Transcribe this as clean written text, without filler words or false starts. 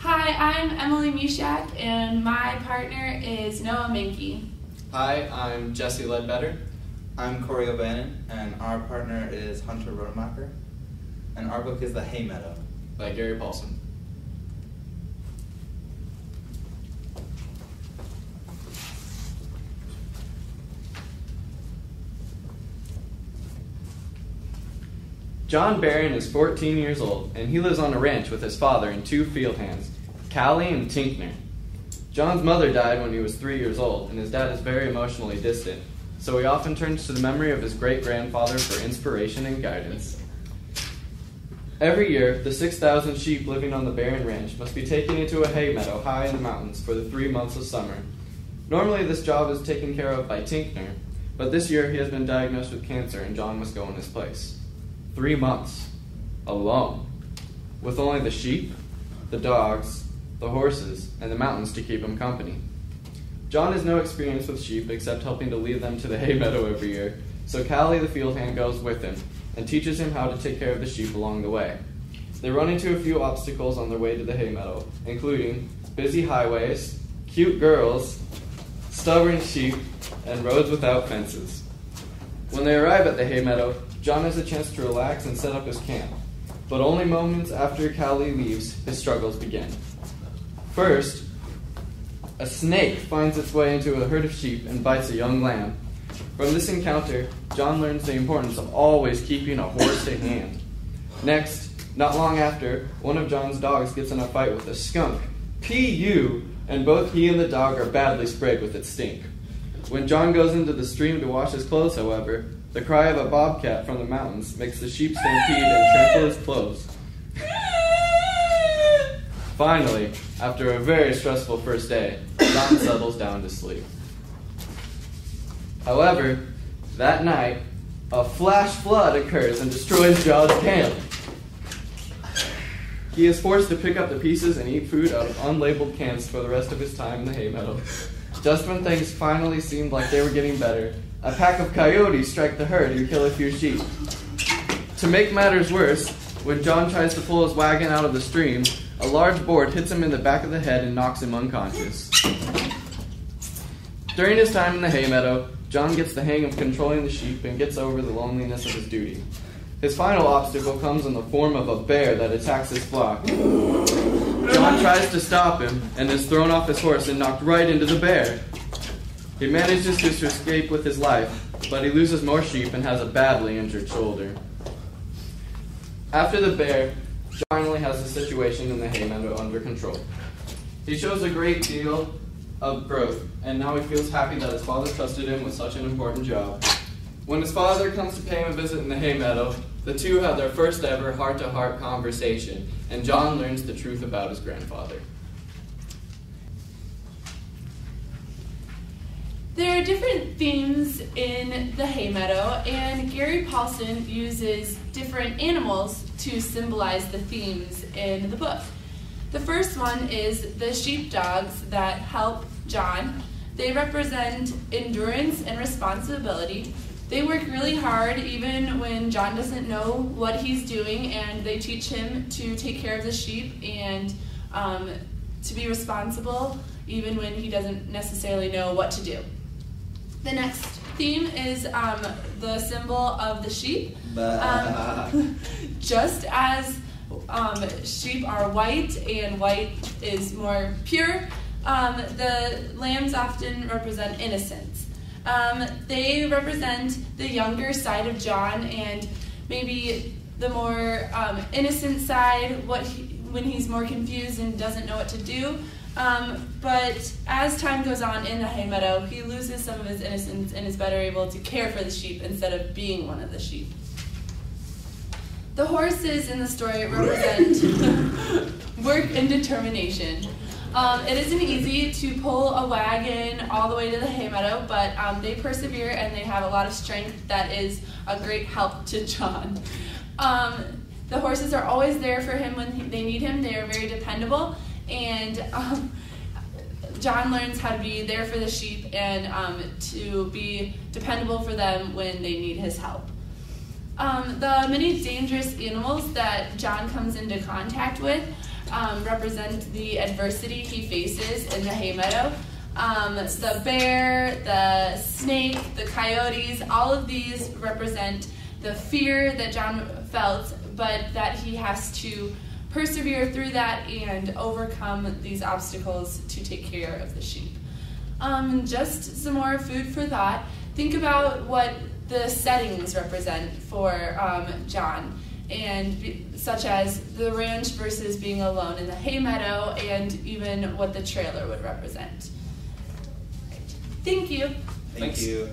Hi, I'm Emily Mishak, and my partner is Noah Minke. Hi, I'm Jesse Ledbetter. I'm Corey O'Bannon, and our partner is Hunter Rodemacher, and our book is The Haymeadow By Gary Paulson. John Barron is 14 years old, and he lives on a ranch with his father and two field hands, Callie and Tinkner. John's mother died when he was 3 years old, and his dad is very emotionally distant, so he often turns to the memory of his great-grandfather for inspiration and guidance. Every year, the 6,000 sheep living on the Barron Ranch must be taken into a hay meadow high in the mountains for the 3 months of summer. Normally, this job is taken care of by Tinkner, but this year he has been diagnosed with cancer, and John must go in his place. 3 months, alone, with only the sheep, the dogs, the horses, and the mountains to keep him company. John has no experience with sheep except helping to lead them to the hay meadow every year, so Callie the field hand goes with him and teaches him how to take care of the sheep along the way. They run into a few obstacles on their way to the hay meadow, including busy highways, cute girls, stubborn sheep, and roads without fences. When they arrive at the hay meadow, John has a chance to relax and set up his camp, but only moments after Callie leaves, his struggles begin. First, a snake finds its way into a herd of sheep and bites a young lamb. From this encounter, John learns the importance of always keeping a horse in hand. Next, not long after, one of John's dogs gets in a fight with a skunk, P.U., and both he and the dog are badly sprayed with its stink. When John goes into the stream to wash his clothes, however, the cry of a bobcat from the mountains makes the sheep stampede and trample his clothes. Finally, after a very stressful first day, John settles down to sleep. However, that night, a flash flood occurs and destroys John's camp. He is forced to pick up the pieces and eat food out of unlabeled cans for the rest of his time in the hay meadow. Just when things finally seemed like they were getting better, a pack of coyotes strike the herd and kill a few sheep. To make matters worse, when John tries to pull his wagon out of the stream, a large board hits him in the back of the head and knocks him unconscious. During his time in the hay meadow, John gets the hang of controlling the sheep and gets over the loneliness of his duty. His final obstacle comes in the form of a bear that attacks his flock. John tries to stop him and is thrown off his horse and knocked right into the bear. He manages to escape with his life, but he loses more sheep and has a badly injured shoulder. After the bear, John finally has the situation in the hay meadow under control. He shows a great deal of growth, and now he feels happy that his father trusted him with such an important job. When his father comes to pay him a visit in the hay meadow, the two have their first ever heart-to-heart conversation, and John learns the truth about his grandfather. There are different themes in the hay meadow, and Gary Paulson uses different animals to symbolize the themes in the book. The first one is the sheepdogs that help John. They represent endurance and responsibility. They work really hard even when John doesn't know what he's doing, and they teach him to take care of the sheep and to be responsible even when he doesn't necessarily know what to do. The next theme is the symbol of the sheep. Just as sheep are white and white is more pure, the lambs often represent innocence. They represent the younger side of John and maybe the more innocent side, when he's more confused and doesn't know what to do. But as time goes on in the hay meadow, he loses some of his innocence and is better able to care for the sheep instead of being one of the sheep. The horses in the story represent work and determination. It isn't easy to pull a wagon all the way to the hay meadow, but they persevere and they have a lot of strength that is a great help to John. The horses are always there for him when they need him. They are very dependable, and John learns how to be there for the sheep and to be dependable for them when they need his help. The many dangerous animals that John comes into contact with represent the adversity he faces in the Haymeadow. The bear, the snake, the coyotes, all of these represent the fear that John felt, but that he has to persevere through that and overcome these obstacles to take care of the sheep. Just some more food for thought. Think about what the settings represent for John, and such as the ranch versus being alone in the Haymeadow, and even what the trailer would represent. Thank you. Thank you.